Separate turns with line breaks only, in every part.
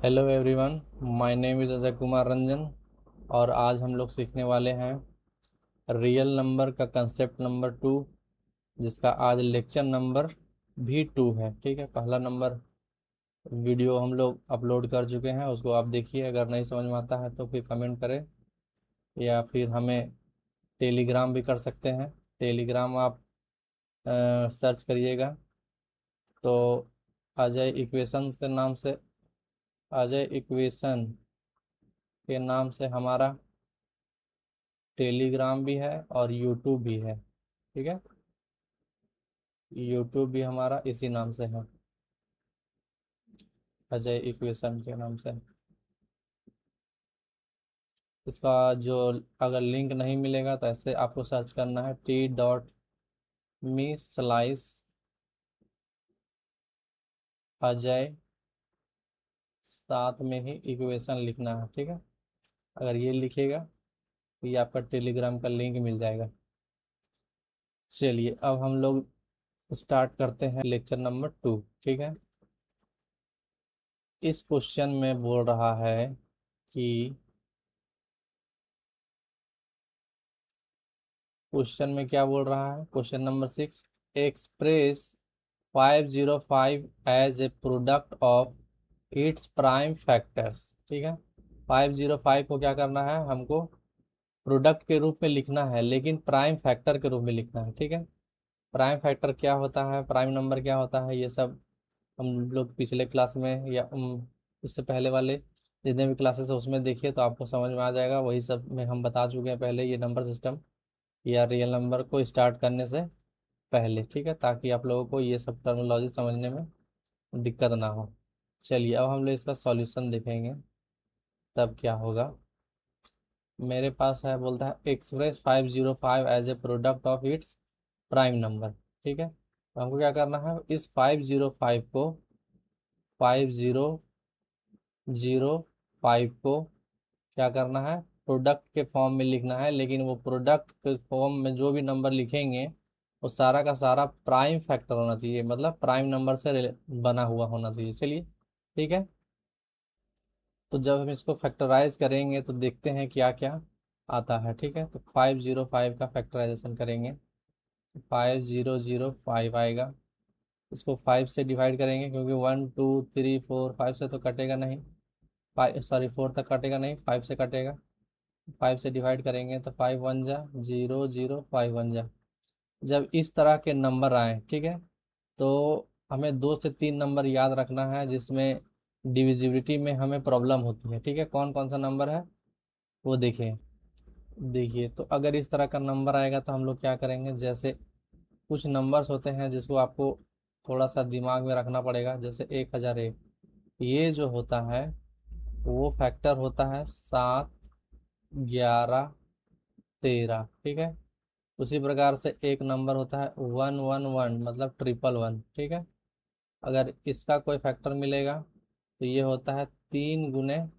Hello everyone, my name is Ajay Kumar Ranjan. और आज हम लोग सीखने वाले हैं रियल नंबर का कंसेप्ट नंबर 2, जिसका आज लेक्चर नंबर भी 2 है। ठीक है, पहला नंबर वीडियो हम लोग अपलोड कर चुके हैं, उसको आप देखिए। अगर नहीं समझ में आता है तो फिर कमेंट करें, या फिर हमें टेलीग्राम भी कर सकते हैं। टेलीग्राम आप सर्च करिएगा तो अजय इक्वेशन से नाम से, अजय इक्वेशन के नाम से हमारा टेलीग्राम भी है और यूट्यूब भी है। ठीक है, यूट्यूब भी हमारा इसी नाम से है, अजय इक्वेशन के नाम से। इसका जो अगर लिंक नहीं मिलेगा तो ऐसे आपको सर्च करना है t.me/अजय, साथ में ही इक्वेशन लिखना है। ठीक है, अगर ये लिखेगा तो ये आपका टेलीग्राम का लिंक मिल जाएगा। चलिए अब हम लोग स्टार्ट करते हैं लेक्चर नंबर 2। ठीक है, इस क्वेश्चन में बोल रहा है कि क्वेश्चन में क्या बोल रहा है, question number 6, express 505 as a product of its prime factors. ठीक है, 505 को क्या करना है, हमको प्रोडक्ट के रूप में लिखना है, लेकिन प्राइम फैक्टर के रूप में लिखना है। ठीक है, प्राइम फैक्टर क्या होता है, प्राइम नंबर क्या होता है, ये सब हम लोग पिछले क्लास में या इससे पहले वाले जितने भी क्लासेस है उसमें देखिए तो आपको समझ में आ जाएगा। वही सब में हम बता चुके हैं पहले, ये नंबर सिस्टम या रियल नंबर को स्टार्ट करने से पहले। ठीक है, ताकि आप लोगों को ये सब टर्मिनोलॉजी समझने में दिक्कत ना हो। चलिए अब हम लोग इसका सॉल्यूशन देखेंगे, तब क्या होगा। मेरे पास है, बोलता है express 505 as a product of its prime number. ठीक है, तो हमको क्या करना है, इस 505 को 5005 को क्या करना है, प्रोडक्ट के फॉर्म में लिखना है। लेकिन वो प्रोडक्ट के फॉर्म में जो भी नंबर लिखेंगे वो सारा का सारा प्राइम फैक्टर होना चाहिए, मतलब प्राइम नंबर से बना हुआ होना चाहिए। चलिए ठीक है, तो जब हम इसको फैक्टराइज करेंगे तो देखते हैं क्या क्या आता है। ठीक है, तो 505 का फैक्टराइजेशन करेंगे तो 5005 आएगा। इसको 5 से डिवाइड करेंगे क्योंकि 1 2 3 4 5 से तो कटेगा नहीं, 5 सॉरी 4 तक कटेगा नहीं, 5 से कटेगा। 5 से डिवाइड करेंगे तो 5 1 जा 0 0 5 1 जा। जब इस तरह के नंबर आए, ठीक है, तो हमें 2 से 3 नंबर याद रखना है जिसमें डिविजिबिलिटी में हमें प्रॉब्लम होती है। ठीक है, कौन कौन सा नंबर है वो देखिए। देखिए, तो अगर इस तरह का नंबर आएगा तो हम लोग क्या करेंगे, जैसे कुछ नंबर्स होते हैं जिसको आपको थोड़ा सा दिमाग में रखना पड़ेगा। जैसे 1001, ये जो होता है वो फैक्टर होता है 7 11 13। ठीक है, उसी प्रकार से एक नंबर होता है 111, मतलब 111। ठीक है, अगर इसका कोई फैक्टर मिलेगा तो ये होता है 3 ×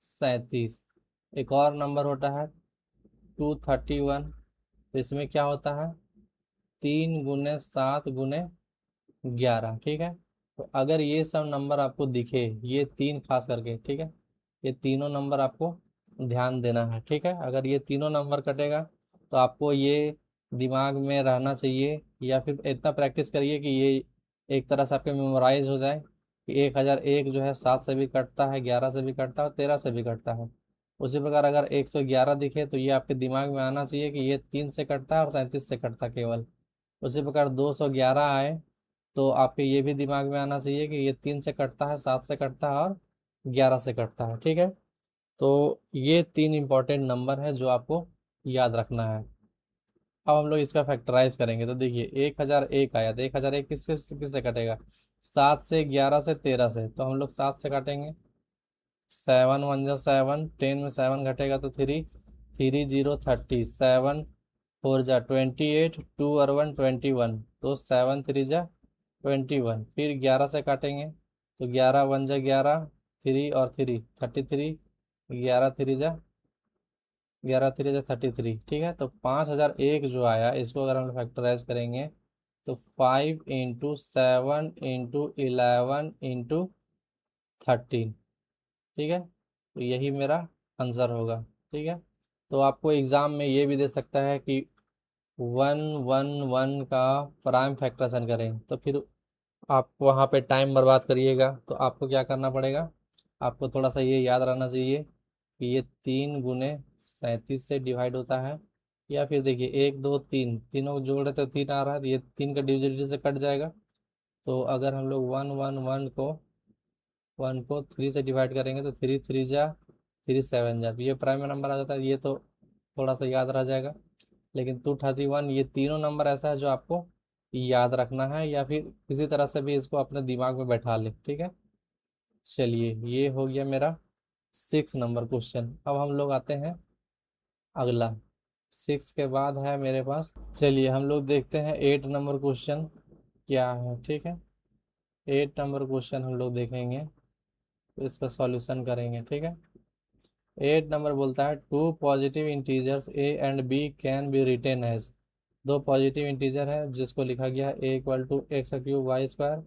37। एक और नंबर होता है 231, तो इसमें क्या होता है 3 × 7 × 11। ठीक है, तो अगर ये सब नंबर आपको दिखे, ये तीन खास करके, ठीक है, ये तीनों नंबर आपको ध्यान देना है। ठीक है, अगर ये तीनों नंबर कटेगा तो आपको ये दिमाग में रहना चाहिए, या फिर इतना प्रैक्टिस करिए कि ये एक तरह से आपके मेमोराइज हो जाए कि 1001 जो है 7 से भी कटता है, 11 से भी कटता है और 13 से भी कटता है। उसी प्रकार अगर 111 दिखे तो ये आपके दिमाग में आना चाहिए कि ये 3 से कटता है और 37 से कटता है केवल। उसी प्रकार 211 आए तो आपके ये भी दिमाग में आना चाहिए कि ये 3 से कटता है, 7 से कटता है और 11 से कटता है। ठीक है, तो ये तीन इंपॉर्टेंट नंबर है जो आपको याद रखना है। अब हम लोग इसका फैक्टराइज करेंगे तो देखिए 1001 आया, तो 1001 किससे किससे कटेगा, 7 से 11 से 13 से। तो हम लोग 7 से काटेंगे, 7 1 जा 7, 10 में 7 घटेगा तो 3, 3 0 30, 7 4 जा 28, 2 और 1 21, तो 7 3 जा 21। फिर 11 से काटेंगे तो 11 1 जा 11, 3 और 3 33, 11 3 जा 33। ठीक है, तो 5001 जो आया, इसको अगर हम फैक्टराइज करेंगे तो 5 × 7 × 11 × 13। ठीक है, तो यही मेरा आंसर होगा। ठीक है, तो आपको एग्ज़ाम में ये भी दे सकता है कि 111 का प्राइम फैक्टराइजेशन करें, तो फिर आप वहाँ पे टाइम बर्बाद करिएगा। तो आपको क्या करना पड़ेगा, आपको थोड़ा सा ये याद रहना चाहिए कि ये 3 × 37 से डिवाइड होता है। या फिर देखिए 1 2 3 तीनों को जोड़ रहे तो 3 आ रहा है, तो ये 3 का डिविजिबिलिटी से कट जाएगा। तो अगर हम लोग 1 1 1 को 3 से डिवाइड करेंगे तो 3 3 जा 3 7 जा, तो ये प्राइम नंबर आ जाता है। ये तो थोड़ा सा याद रह जाएगा। लेकिन 231 ये तीनों नंबर ऐसा है जो आपको याद रखना है, या फिर किसी तरह से भी इसको अपने दिमाग में बैठा ले। ठीक है, चलिए ये हो गया मेरा 6 नंबर क्वेश्चन। अब हम लोग आते हैं अगला। 6 के बाद है मेरे पास, चलिए हम लोग देखते हैं 8 नंबर क्वेश्चन क्या है। ठीक है, 8 नंबर क्वेश्चन हम लोग देखेंगे, तो इसका सॉल्यूशन करेंगे। ठीक है, 8 नंबर बोलता है two positive integers A and B can be written as. दो पॉजिटिव इंटीजर है जिसको लिखा गया है a = x³ y²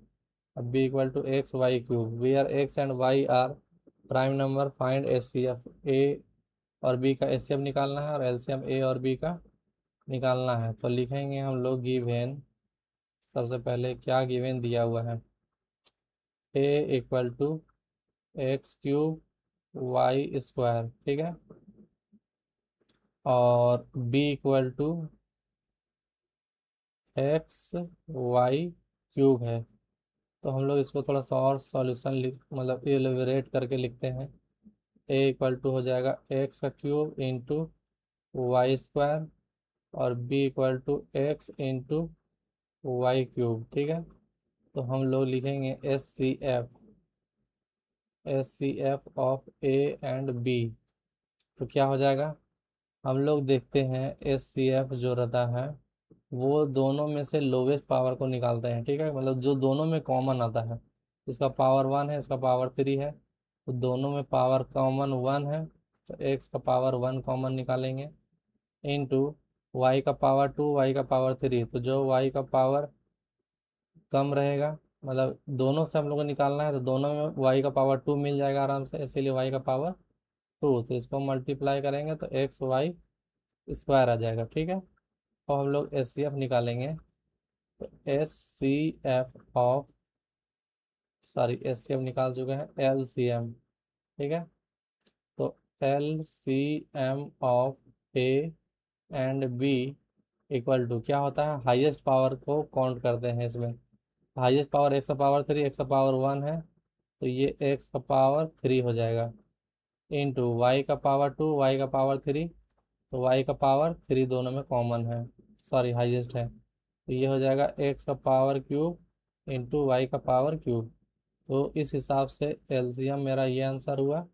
और b = x y³ where x and y are prime number. Find HCF. A और बी का एचसीएफ निकालना है और एलसीएम ए और बी का निकालना है। तो लिखेंगे हम लोग गिवेन, सबसे पहले क्या गिवेन दिया हुआ है, a = x³ y²। ठीक है, और b = x y³ है। तो हम लोग इसको थोड़ा सा और सॉल्यूशन मतलब एलिबरेट करके लिखते हैं। a = हो जाएगा x³ इंटू y² और b = x × y³। ठीक है, तो हम लोग लिखेंगे H C F of A and B. तो क्या हो जाएगा, हम लोग देखते हैं एच सी एफ जो रहता है वो दोनों में से लोवेस्ट पावर को निकालते हैं। ठीक है, मतलब जो दोनों में कॉमन आता है, इसका पावर 1 है, इसका पावर 3 है, तो दोनों में पावर कॉमन 1 है, तो एक्स का पावर 1 कॉमन निकालेंगे इनटू वाई का पावर 2 वाई का पावर 3। तो जो वाई का पावर कम रहेगा, मतलब दोनों से हम लोग को निकालना है, तो दोनों में वाई का पावर 2 मिल जाएगा आराम से, इसीलिए वाई का पावर 2। तो इसको मल्टीप्लाई करेंगे तो XY² आ जाएगा। ठीक है, और हम लोग एच सी एफ निकालेंगे, तो एच सी एफ निकाल चुके हैं LCM। ठीक है, तो LCM of A and B equal to क्या होता है, हाईएस्ट पावर को काउंट करते हैं इसमें। हाईएस्ट पावर एक्स का पावर 3, एक्स का पावर 1 है, तो ये एक्स का पावर 3 हो जाएगा इंटू वाई का पावर 2 वाई का पावर 3। तो वाई का पावर 3 दोनों में कॉमन है, सॉरी हाईएस्ट है, तो ये हो जाएगा एक्स का पावर क्यूब इंटू वाई का पावर क्यूब। तो इस हिसाब से एलसीएम मेरा ये आंसर हुआ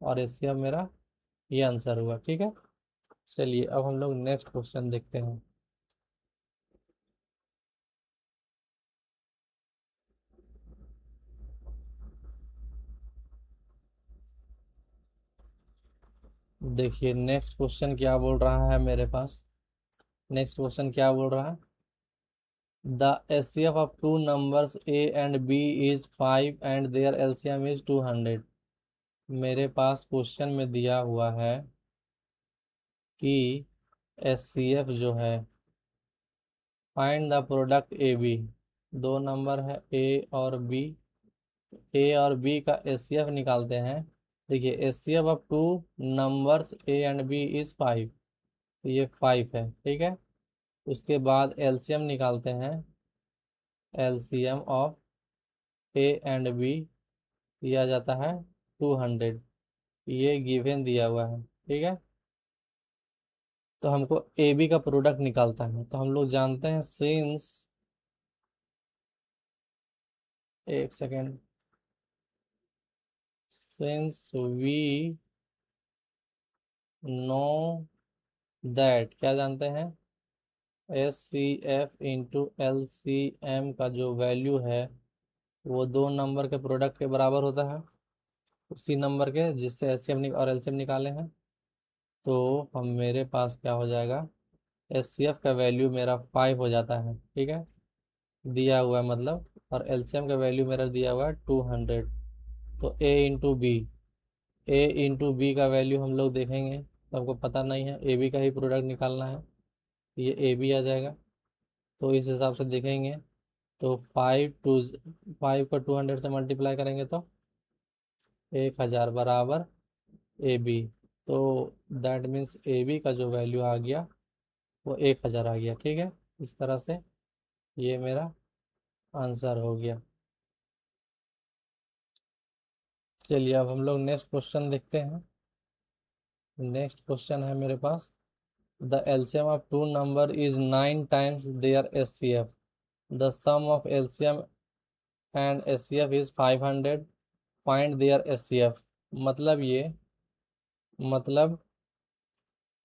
और एचसीएफ मेरा ये आंसर हुआ। ठीक है, चलिए अब हम लोग नेक्स्ट क्वेश्चन देखते हैं। देखिए नेक्स्ट क्वेश्चन क्या बोल रहा है मेरे पास, नेक्स्ट क्वेश्चन क्या बोल रहा है, the HCF of two numbers A and B is 5 and their LCM is 200। मेरे पास क्वेश्चन में दिया हुआ है कि एचसीएफ जो है, find the product A B. दो नंबर है ए और बी, ए और बी का एचसीएफ निकालते हैं। देखिए HCF of two numbers A and B is 5, तो ये 5 है। ठीक है, उसके बाद एलसीएम निकालते हैं, LCM of A and B दिया जाता है 200, ये गिवन दिया हुआ है। ठीक है, तो हमको ए बी का प्रोडक्ट निकालता है, तो हम लोग जानते हैं सिंस, एक second, since we know that, क्या जानते हैं, S C F into L C M का जो वैल्यू है वो दो नंबर के प्रोडक्ट के बराबर होता है, उसी नंबर के जिससे एस सी एम और एल सी एम निकाले हैं। तो हम मेरे पास क्या हो जाएगा, एस सी एफ का वैल्यू मेरा 5 हो जाता है। ठीक है, दिया हुआ है मतलब, और एल सी एम का वैल्यू मेरा दिया हुआ है 200। तो ए इंटू बी, ए इंटू बी का वैल्यू हम लोग देखेंगे, तो हमको पता नहीं है, ए बी का ही प्रोडक्ट निकालना है, तो ये ए बी आ जाएगा। तो इस हिसाब से देखेंगे, तो 5 को 200 से मल्टीप्लाई करेंगे तो 1000 बराबर ए बी। तो दैट मीन्स ए बी का जो वैल्यू आ गया वो 1000 आ गया। ठीक है, इस तरह से ये मेरा आंसर हो गया। चलिए अब हम लोग नेक्स्ट क्वेश्चन देखते हैं। नेक्स्ट क्वेश्चन है मेरे पास, the LCM of two number is 9 times their HCF, the sum of LCM and HCF is 500, find their HCF. मतलब ये मतलब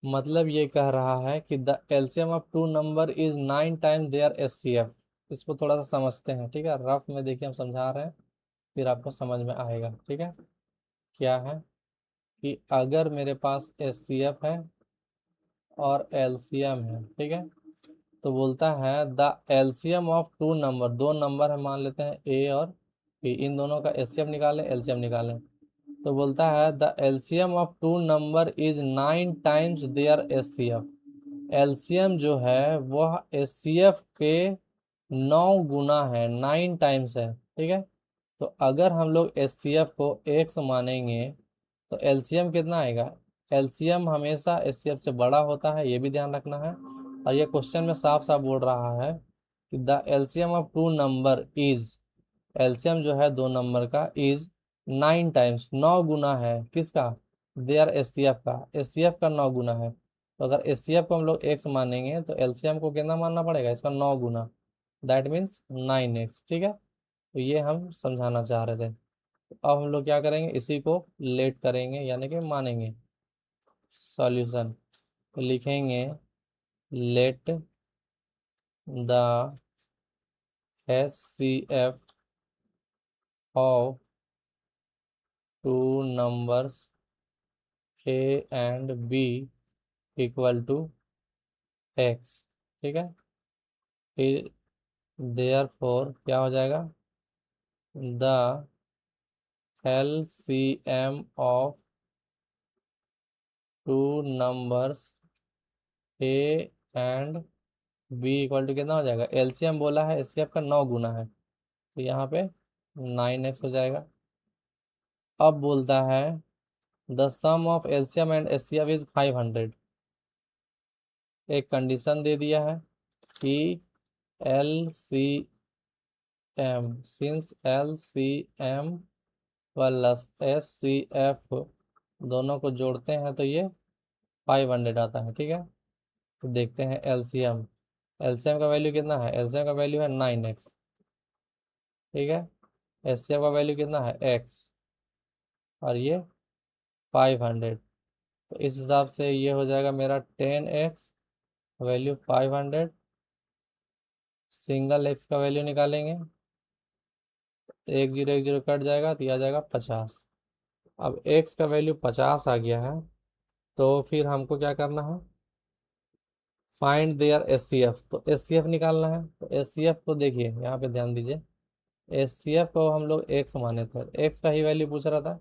मतलब ये कह रहा है कि the LCM of two number is 9 times their HCF. इसको थोड़ा सा समझते हैं, ठीक है, रफ में देखिए हम समझा रहे हैं, फिर आपको समझ में आएगा। ठीक है, क्या है कि अगर मेरे पास एचसीएफ है और एलसीएम है, ठीक है, तो बोलता है the LCM of two number, दो नंबर है मान लेते हैं ए और बी, इन दोनों का एचसीएफ निकालें, एलसीएम निकालें। तो बोलता है the LCM of two number is 9 times their HCF. LCM जो है वह एचसीएफ के 9 गुना है, 9 टाइम्स है। ठीक है, तो अगर हम लोग एचसीएफ को एक्स मानेंगे तो एलसीएम कितना आएगा। एलसीएम हमेशा एचसीएफ से बड़ा होता है, ये भी ध्यान रखना है। और ये क्वेश्चन में साफ साफ बोल रहा है कि the LCM of two number is, LCM जो है दो नंबर का, इज 9 टाइम्स, 9 गुना है किसका, देयर एचसीएफ का, एचसीएफ का 9 गुना है। तो अगर एचसीएफ को हम लोग एक्स मानेंगे तो एलसीएम को कितना मानना पड़ेगा, इसका 9 गुना, दैट मीन्स 9x। ठीक है, तो ये हम समझाना चाह रहे थे। तो अब हम लोग क्या करेंगे, इसी को लेट करेंगे यानी कि मानेंगे। सॉल्यूशन, तो लिखेंगे let the HCF of two numbers A and B equal to X. ठीक है, फिर देयर फोर क्या हो जाएगा, the LCM of two numbers A and B equal to कितना हो जाएगा, एलसीएम बोला है एचसीएफ का 9 गुना है, तो यहाँ पे 9x हो जाएगा। अब बोलता है the sum of LCM and HCF is 500। एक कंडीशन दे दिया है कि LCM, since LCM plus HCF दोनों को जोड़ते हैं तो ये 500 आता है। ठीक है, तो देखते हैं एलसीएम, एलसीएम का वैल्यू कितना है, एलसीएम का वैल्यू है 9x। ठीक है, एचसीएफ का वैल्यू कितना है x, और ये 500। तो इस हिसाब से ये हो जाएगा मेरा 10x, वैल्यू 500, सिंगल x का वैल्यू निकालेंगे, एक जीरो कट जाएगा तो ये आ जाएगा 50। अब x का वैल्यू 50 आ गया है, तो फिर हमको क्या करना है, फाइंड देयर एचसीएफ, तो एचसीएफ निकालना है। तो एचसीएफ को देखिए यहाँ पे ध्यान दीजिए, एचसीएफ को हम लोग x माने थे, x का ही वैल्यू पूछ रहा था,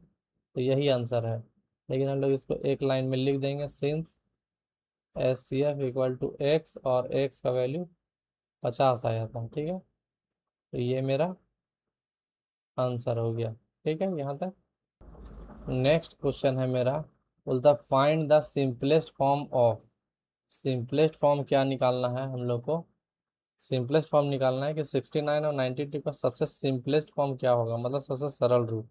तो यही आंसर है। लेकिन हम लोग इसको एक लाइन में लिख देंगे, since HCF equal to x, और x का वैल्यू 50 आया था। ठीक है, तो ये मेरा आंसर हो गया। ठीक है, यहाँ तक। नेक्स्ट क्वेश्चन है मेरा, बोलता find the simplest form of, simplest form क्या निकालना है हम लोग को, सिंपलेस्ट फॉर्म निकालना है कि 69 और 92 का सबसे सिंपलेस्ट फॉर्म क्या होगा, मतलब सबसे सरल रूप।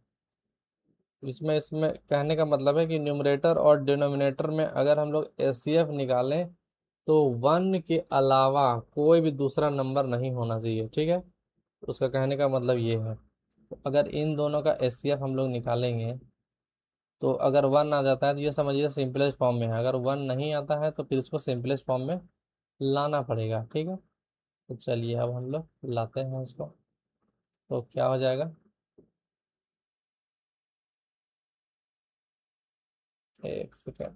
इसमें इसमें कहने का मतलब है कि न्यूमरेटर और डिनोमिनेटर में अगर हम लोग एचसीएफ निकालें तो 1 के अलावा कोई भी दूसरा नंबर नहीं होना चाहिए। ठीक है, उसका कहने का मतलब ये है। तो अगर इन दोनों का एचसीएफ हम लोग निकालेंगे तो अगर 1 आ जाता है तो ये समझिए सिंपलेस्ट फॉर्म में है, अगर 1 नहीं आता है तो फिर इसको सिंपलेस्ट फॉर्म में लाना पड़ेगा। ठीक है, तो चलिए अब हम लोग लाते हैं इसको, तो क्या हो जाएगा, एक सेकेंड,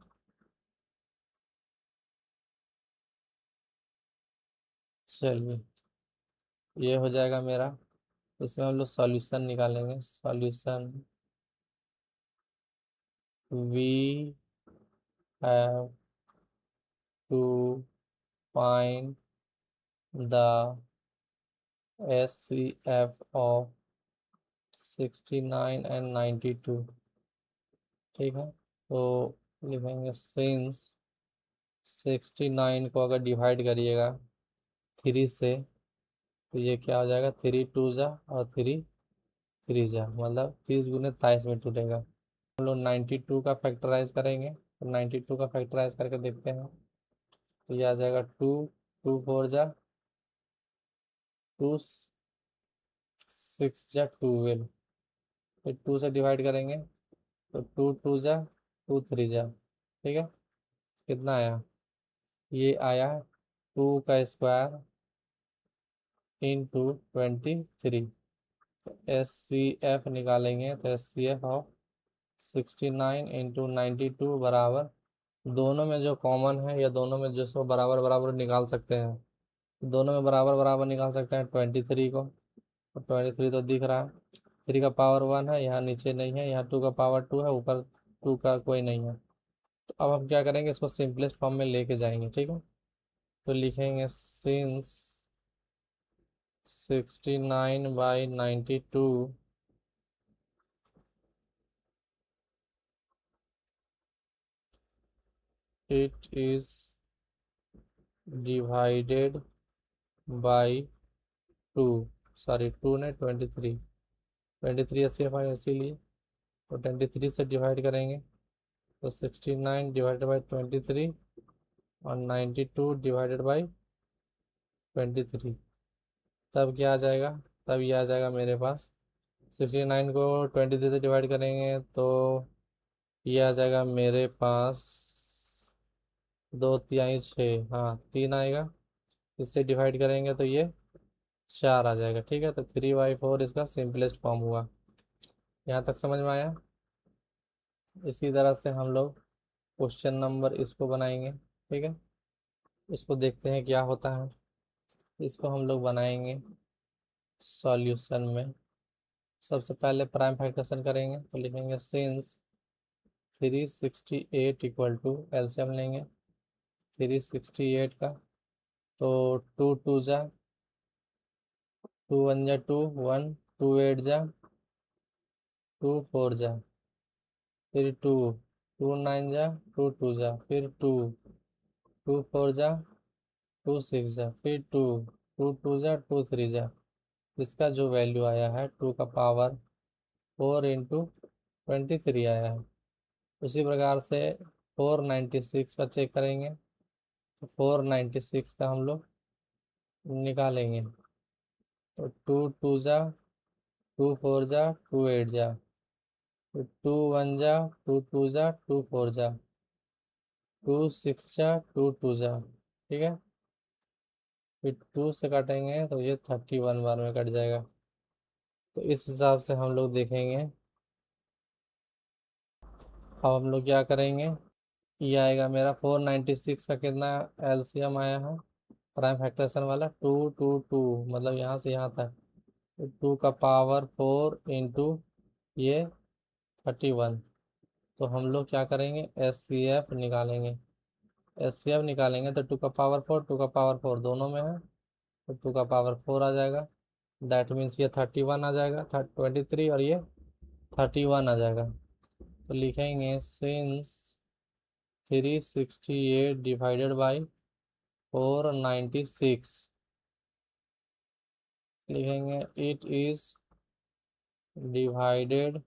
चलिए ये हो जाएगा मेरा। इसमें हम लोग सॉल्यूशन निकालेंगे, solution we have to find the SCF of 69 and 92। ठीक है, तो लिखेंगे सिंस 69 को अगर डिवाइड करिएगा 3 से तो ये क्या हो जाएगा, 3 2 जा और 3 3 जा, मतलब 30 गुने 23 में टूटेगा। हम लोग 92 का फैक्टराइज करेंगे, तो 92 का फैक्टराइज करके देखते हैं। तो ये आ जाएगा 2 2 4 जा, 2 6 जा 12, फिर 2 से डिवाइड करेंगे तो 2 2 जा 2 3 जा। ठीक है, कितना आया, ये आया 2 का स्क्वायर इंटू 23। तो SCF निकालेंगे तो SCF ऑफ 69 इंटू 92 बराबर, दोनों में जो कॉमन है या दोनों में जो सो बराबर बराबर निकाल सकते हैं, दोनों में बराबर बराबर निकाल सकते हैं 23 को। तो 23 तो दिख रहा है, 3 का पावर 1 है, यहाँ नीचे नहीं है, यहाँ 2 का पावर 2 है, ऊपर 2 का कोई नहीं है। तो अब हम क्या करेंगे, इसको सिंपलेस्ट फॉर्म में लेके जाएंगे। ठीक है, तो लिखेंगे since 69/92 it is divided by 2, sorry 2 ने 23, 23 ऐसे हमारे इसीलिए, तो 23 से डिवाइड करेंगे तो 69 डिवाइडेड बाई 23 और 92 डिवाइडेड बाई 23। तब क्या आ जाएगा, तब ये आ जाएगा मेरे पास 69 को 23 से डिवाइड करेंगे तो ये आ जाएगा मेरे पास 2 तिहाई 6, हाँ 3 आएगा, इससे डिवाइड करेंगे तो ये 4 आ जाएगा। ठीक है, तो 3/4 इसका सिंपलेस्ट फॉर्म हुआ। यहाँ तक समझ में आया। इसी तरह से हम लोग क्वेश्चन नंबर इसको बनाएंगे। ठीक है, इसको देखते हैं क्या होता है। इसको हम लोग बनाएंगे सॉल्यूशन में। सबसे पहले प्राइम फैक्टरेशन करेंगे, तो लिखेंगे सिंस 368 इक्वल टू, एलसीएम लेंगे 368 का, तो 2 2 जा, 2 1 जा 2 1, 2 8 जा 2 4 जा, फिर 2 2 9 जा 2 2 जा, फिर 2 2 4 जा 2 6 जा, फिर 2 2 2 जा 2 3 जा। इसका जो वैल्यू आया है 2 का पावर 4 इंटू 23 आया है। उसी प्रकार से 496 का चेक करेंगे, तो 496 का हम लोग निकालेंगे, तो 2 2 जा 2 4 जा 2 8 जा, तो 2 1 जा 2 2 जा 2 4 जा, 2 6 जा 2 2 जा। ठीक है, फिर 2 से काटेंगे तो ये 31 बार में कट जाएगा। तो इस हिसाब से हम लोग देखेंगे। अब हम लोग क्या करेंगे, ये आएगा मेरा 496 का कितना एलसीएम आया है प्राइम फैक्टरेशन वाला, 2 2 2, मतलब यहाँ से यहाँ तक, तो 2 का पावर 4 इंटू ये 31। तो हम लोग क्या करेंगे, SCF निकालेंगे। SCF निकालेंगे तो 2 का पावर 4 2 का पावर 4 दोनों में है, तो 2 का पावर 4 आ जाएगा। दैट मीन्स ये 31 आ जाएगा, 23 और ये 31 आ जाएगा। तो लिखेंगे सिंस 368 डिवाइडेड बाई 496, लिखेंगे इट इज डिवाइडेड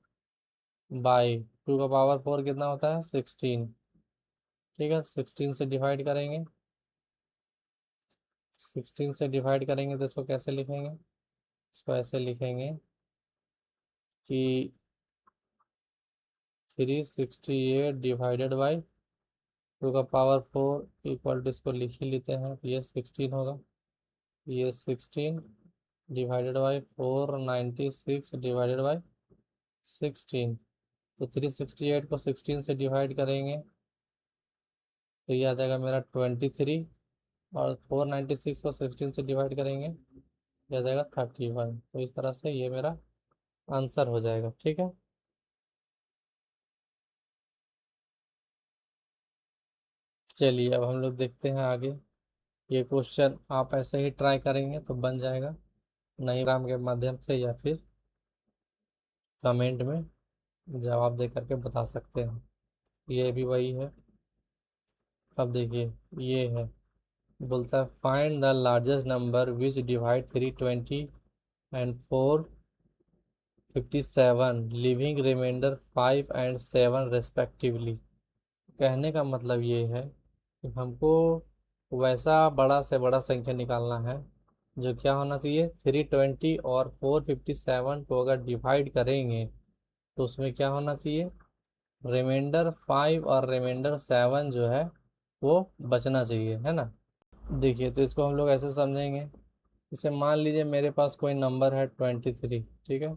बाई 2 का पावर 4 कितना होता है 16। ठीक है, 16 से डिवाइड करेंगे, 16 से डिवाइड करेंगे तो इसको कैसे लिखेंगे, इसको ऐसे लिखेंगे कि 368 डिवाइडेड बाई 2 का पावर 4 इक्वल टू, इसको लिख ही लेते हैं, तो ये 16 होगा, ये 16 डिवाइडेड बाई 496 डिवाइडेड बाई 16। तो 368 को 16 से डिवाइड करेंगे तो ये आ जाएगा मेरा 23, और 496 को 16 से डिवाइड करेंगे ये आ जाएगा 31। तो इस तरह से ये मेरा आंसर हो जाएगा। ठीक है। चलिए अब हम लोग देखते हैं आगे। ये क्वेश्चन आप ऐसे ही ट्राई करेंगे तो बन जाएगा, नहीं राम के माध्यम से या फिर कमेंट में जवाब दे करके बता सकते हैं। ये भी वही है। अब देखिए, ये है, बोलता है find the largest number which divide 320 and 457 leaving remainder 5 and 7 respectively. कहने का मतलब ये है कि हमको वैसा बड़ा से बड़ा संख्या निकालना है जो क्या होना चाहिए, 320 और 457 को अगर डिवाइड करेंगे तो उसमें क्या होना चाहिए, रिमाइंडर 5 और रिमाइंडर 7 जो है वो बचना चाहिए, है ना। देखिए तो इसको हम लोग ऐसे समझेंगे, जैसे मान लीजिए मेरे पास कोई नंबर है 23, ठीक है।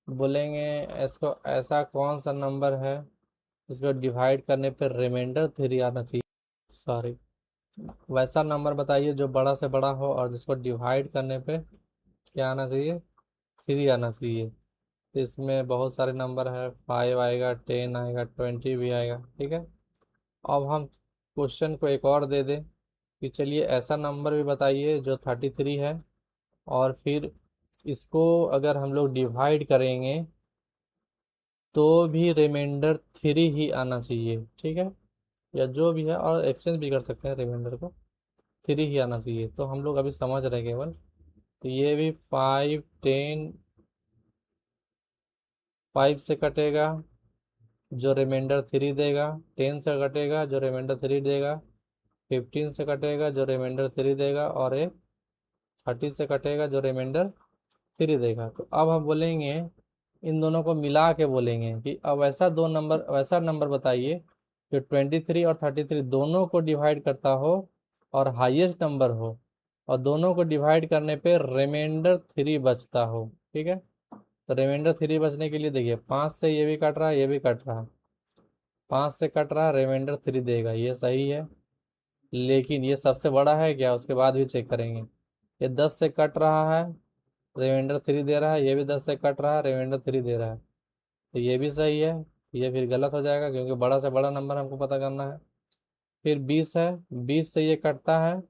बोलेंगे इसको ऐसा कौन सा नंबर है जिसको डिवाइड करने पर रिमाइंडर 3 आना चाहिए, सॉरी, वैसा नंबर बताइए जो बड़ा से बड़ा हो और जिसको डिवाइड करने पे क्या आना चाहिए, 3 आना चाहिए। तो इसमें बहुत सारे नंबर है, 5 आएगा, 10 आएगा, 20 भी आएगा, ठीक है। अब हम क्वेश्चन को एक और दे दें कि चलिए ऐसा नंबर भी बताइए जो 33 है और फिर इसको अगर हम लोग डिवाइड करेंगे तो भी रिमाइंडर 3 ही आना चाहिए, ठीक है। या जो भी है, और एक्सचेंज भी कर सकते हैं रिमाइंडर को, 3 ही आना चाहिए। तो हम लोग अभी समझ रहे हैं केवल। तो ये भी 5 से कटेगा जो रिमाइंडर 3 देगा, 10 से कटेगा जो रिमाइंडर 3 देगा, 15 से कटेगा जो रिमाइंडर 3 देगा, और एक 30 से कटेगा जो रिमाइंडर 3 देगा। तो अब हम बोलेंगे, इन दोनों को मिला के बोलेंगे कि अब वैसा नंबर बताइए जो 23 और 33 दोनों को डिवाइड करता हो और हाईएस्ट नंबर हो, और दोनों को डिवाइड करने पे रिमाइंडर 3 बचता हो, ठीक है। तो रिमाइंडर 3 बचने के लिए देखिए, 5 से ये भी कट रहा है, ये भी कट रहा है, 5 से कट रहा है, रिमाइंडर 3 देगा, ये सही है। लेकिन ये सबसे बड़ा है क्या, उसके बाद भी चेक करेंगे। ये 10 से कट रहा है, रिमाइंडर 3 दे रहा है, ये भी 10 से कट रहा है, रिमाइंडर 3 दे रहा है, तो ये भी सही है। ये फिर गलत हो जाएगा क्योंकि बड़ा से बड़ा नंबर हमको पता करना है। फिर 20 है, 20 से ये कटता है,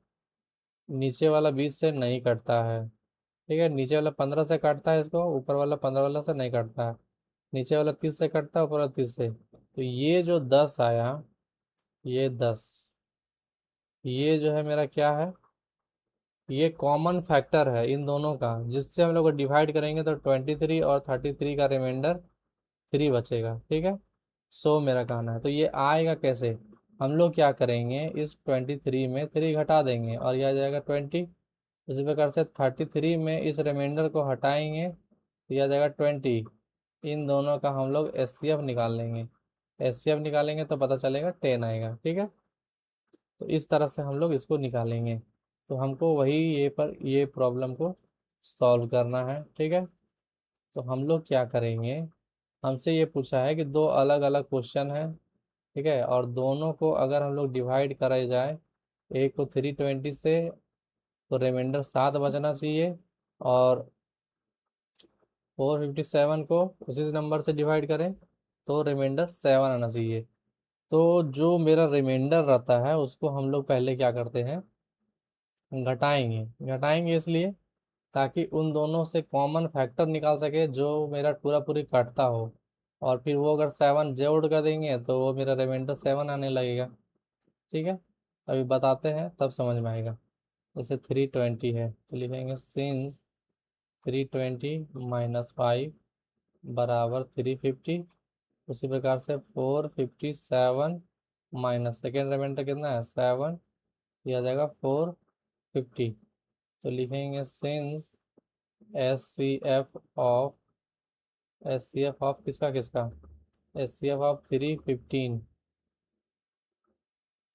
नीचे वाला 20 से नहीं कटता है, ठीक है। नीचे वाला 15 से काटता है इसको, ऊपर वाला 15 वाला से नहीं काटता है। नीचे वाला 30 से कटता है, ऊपर वाला 30 से। तो ये जो 10 आया, ये 10, ये जो है मेरा क्या है, ये कॉमन फैक्टर है इन दोनों का, जिससे हम लोग डिवाइड करेंगे तो 23 और 33 का रिमाइंडर 3 बचेगा, ठीक है। सो मेरा कहना है, तो ये आएगा कैसे, हम लोग क्या करेंगे, इस 23 में 3 घटा देंगे और यह आ जाएगा 20। उसी प्रकार से 33 में इस रिमाइंडर को हटाएंगे तो यह आ जाएगा 20। इन दोनों का हम लोग एचसीएफ निकाल लेंगे, एचसीएफ निकालेंगे तो पता चलेगा 10 आएगा, ठीक है। तो इस तरह से हम लोग इसको निकालेंगे। तो हमको वही ये प्रॉब्लम को सॉल्व करना है, ठीक है। तो हम लोग क्या करेंगे, हमसे ये पूछा है कि दो अलग अलग क्वेश्चन है, ठीक है, और दोनों को अगर हम लोग डिवाइड कराया जाए, एक को 320 से, तो रिमाइंडर 7 बचना चाहिए, और 457 को उसी नंबर से डिवाइड करें तो रिमाइंडर 7 आना चाहिए। तो जो मेरा रिमाइंडर रहता है उसको हम लोग पहले क्या करते हैं, घटाएंगे। घटाएंगे इसलिए ताकि उन दोनों से कॉमन फैक्टर निकाल सके जो मेरा पूरा पूरी काटता हो, और फिर वो अगर 7 जोड़ कर देंगे तो वो मेरा रिमाइंडर 7 आने लगेगा, ठीक है। अभी बताते हैं तब समझ में आएगा। जैसे 320 है तो लिखेंगे सिंस 320 -5 बराबर 350। उसी प्रकार से 457 माइनस सेकेंड रिमाइंडर कितना है 7, यह आ जाएगा 450। तो लिखेंगे since S C F of, S C F of किसका किसका, एस सी एफ ऑफ 315,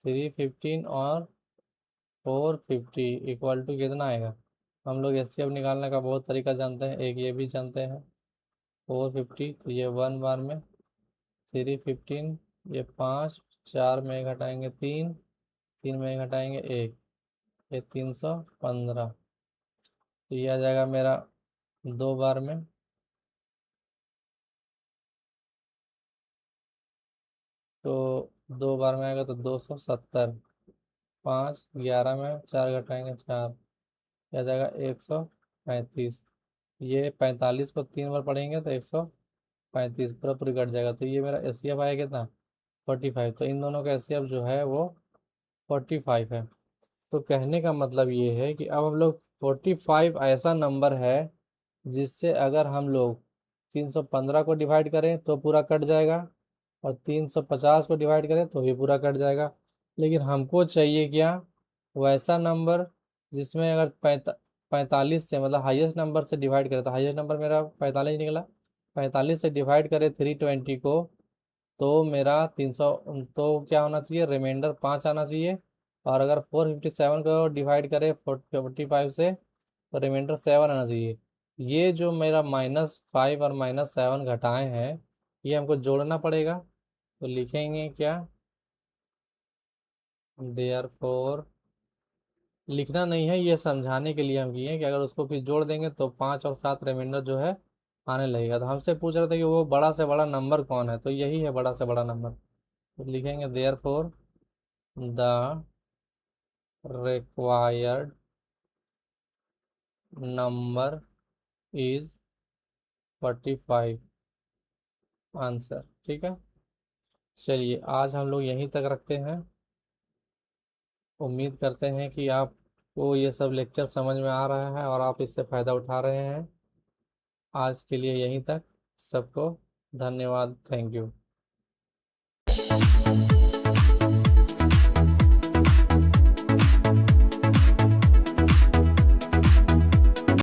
315 और 450 इक्वल टू कितना आएगा। हम लोग एस सी एफ निकालने का बहुत तरीका जानते हैं, एक ये भी जानते हैं, 450, तो ये 1 बार में, 315, ये 5, 4 में घटाएंगे 3, 3 में घटाएंगे 1, ये 315। तो ये आ जाएगा मेरा 2 बार में, तो दो बार में आएगा तो 270। 5 11 में 4 घटाएंगे 4, क्या जाएगा 135। ये 45 को 3 बार पढ़ेंगे तो 135 पूरा पूरी कट जाएगा। तो ये मेरा एस सी एफ आएगा कितना, 45। तो इन दोनों का एस सी एफ जो है वो 45 है। तो कहने का मतलब ये है कि अब हम लोग 45 ऐसा नंबर है जिससे अगर हम लोग 315 को डिवाइड करें तो पूरा कट जाएगा, और 350 को डिवाइड करें तो भी पूरा कट जाएगा। लेकिन हमको चाहिए क्या, वैसा नंबर जिसमें अगर 45 से मतलब हाईएस्ट नंबर से डिवाइड करें, तो हाईएस्ट नंबर मेरा 45 निकला। 45 से डिवाइड करें 320 को तो मेरा 300, तो क्या होना चाहिए, रिमाइंडर 5 आना चाहिए। और अगर 457 को डिवाइड करें 45 से तो रिमाइंडर 7 आना चाहिए। ये जो मेरा -5 और -7 घटाए हैं, ये हमको जोड़ना पड़ेगा। तो लिखेंगे क्या, देयर फोर, लिखना नहीं है, ये समझाने के लिए हम किए हैं कि अगर उसको फिर जोड़ देंगे तो 5 और 7 रिमाइंडर जो है आने लगेगा। तो हमसे पूछ रहे थे कि वो बड़ा से बड़ा नंबर कौन है, तो यही है बड़ा से बड़ा नंबर। तो लिखेंगे therefore the required number is 45, answer. ठीक है, चलिए आज हम लोग यहीं तक रखते हैं। उम्मीद करते हैं कि आपको ये सब लेक्चर समझ में आ रहा है और आप इससे फ़ायदा उठा रहे हैं। आज के लिए यहीं तक, सबको धन्यवाद, थैंक यू।